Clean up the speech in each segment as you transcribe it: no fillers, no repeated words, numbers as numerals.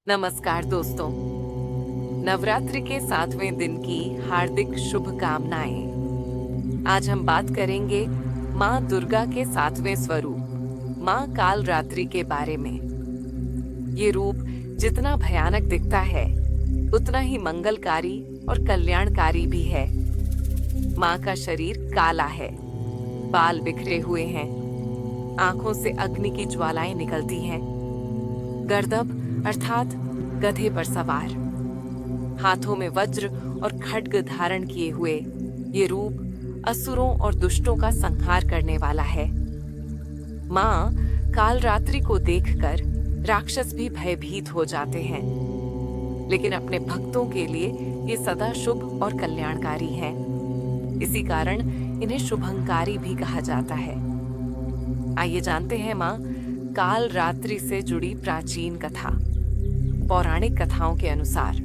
नमस्कार दोस्तों। नवरात्रि के 7वें दिन की हार्दिक शुभकामनाएं। आज हम बात करेंगे माँ दुर्गा के 7वें स्वरूप माँ कालरात्रि के बारे में। ये रूप जितना भयानक दिखता है उतना ही मंगलकारी और कल्याणकारी भी है। माँ का शरीर काला है, बाल बिखरे हुए हैं, आंखों से अग्नि की ज्वालाएं निकलती हैं। गर्दभ अर्थात गधे पर सवार, हाथों में वज्र और खड्ग धारण किए हुए ये रूप असुरों और दुष्टों का संहार करने वाला है। माँ कालरात्रि को देखकर राक्षस भी भयभीत हो जाते हैं, लेकिन अपने भक्तों के लिए ये सदा शुभ और कल्याणकारी हैं। इसी कारण इन्हें शुभंकारी भी कहा जाता है। आइए जानते हैं माँ कालरात्रि से जुड़ी प्राचीन कथा। पौराणिक कथाओं के अनुसार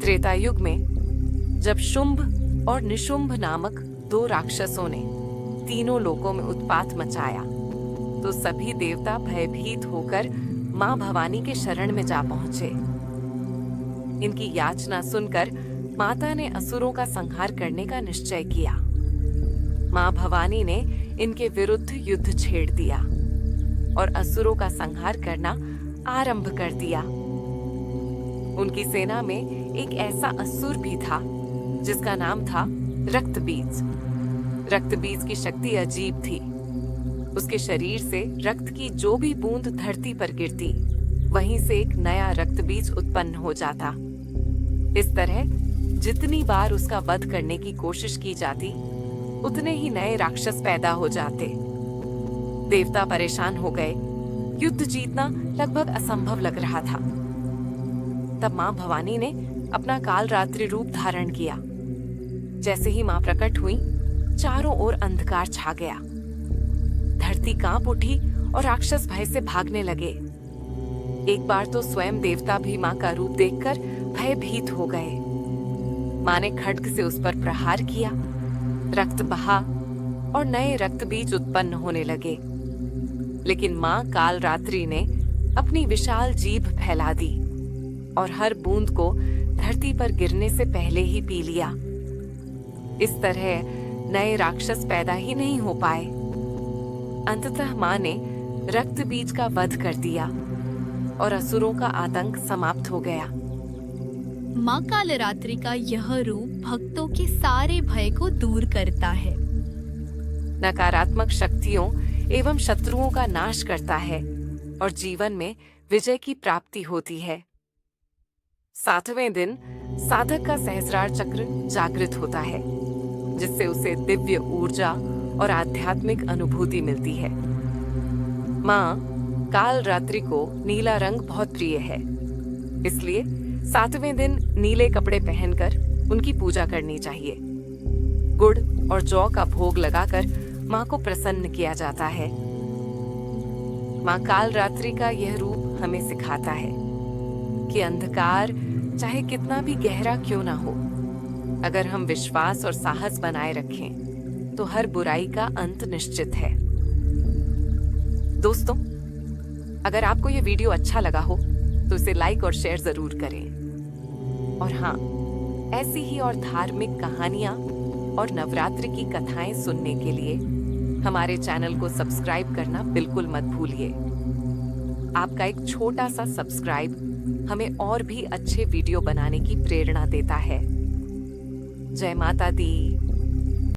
त्रेता युग में जब शुंभ और निशुंभ नामक दो राक्षसों ने तीनों लोकों में उत्पात मचाया, तो सभी देवता भयभीत होकर मां भवानी के शरण में जा पहुंचे। इनकी याचना सुनकर माता ने असुरों का संहार करने का निश्चय किया। मां भवानी ने इनके विरुद्ध युद्ध छेड़ दिया और असुरों का संहार करना आरंभ कर दिया। उनकी सेना में एक ऐसा असुर भी था जिसका नाम था रक्तबीज। रक्तबीज की शक्ति अजीब थी। उसके शरीर से रक्त की जो भी बूंद धरती पर गिरती, वहीं से एक नया रक्तबीज उत्पन्न हो जाता। इस तरह जितनी बार उसका वध करने की कोशिश की जाती, उतने ही नए राक्षस पैदा हो जाते। देवता परेशान हो गए। युद्ध जीतना लगभग असंभव लग रहा था। तब मां भवानी ने अपना कालरात्रि रूप धारण किया। जैसे ही मां प्रकट हुई, चारों ओर अंधकार छा गया। धरती कांप उठी और राक्षस भय से भागने लगे। एक बार तो स्वयं देवता भी मां का रूप देखकर भयभीत हो गए। मां ने खड्ग से उस पर प्रहार किया। रक्त बहा और नए रक्तबीज उत्पन्न होने लगे। लेकिन मां कालरात्रि ने अपनी विशाल जीभ फैला दी और हर बूंद को धरती पर गिरने से पहले ही पी लिया। इस तरह नए राक्षस पैदा ही नहीं हो पाए। अंततः मां ने रक्तबीज का वध कर दिया और असुरों का आतंक समाप्त हो गया। माँ कालरात्रि का यह रूप भक्तों के सारे भय को दूर करता है, नकारात्मक शक्तियों एवं शत्रुओं का नाश करता है और जीवन में विजय की प्राप्ति होती है। 7वें दिन साधक का सहस्रार चक्र जागृत होता है, जिससे उसे दिव्य ऊर्जा और आध्यात्मिक अनुभूति मिलती है। माँ कालरात्रि को नीला रंग बहुत प्रिय है, इसलिए 7वें दिन नीले कपड़े पहनकर उनकी पूजा करनी चाहिए। गुड़ और जौ का भोग लगाकर माँ को प्रसन्न किया जाता है। माँ कालरात्रि का यह रूप हमें सिखाता है कि अंधकार चाहे कितना भी गहरा क्यों ना हो, अगर हम विश्वास और साहस बनाए रखें तो हर बुराई का अंत निश्चित है। दोस्तों, अगर आपको यह वीडियो अच्छा लगा हो तो इसे लाइक और शेयर जरूर करें। और हाँ, ऐसी ही और धार्मिक कहानियां और नवरात्रि की कथाएं सुनने के लिए हमारे चैनल को सब्सक्राइब करना बिल्कुल मत भूलिए। आपका एक छोटा सा सब्सक्राइब हमें और भी अच्छे वीडियो बनाने की प्रेरणा देता है। जय माता दी।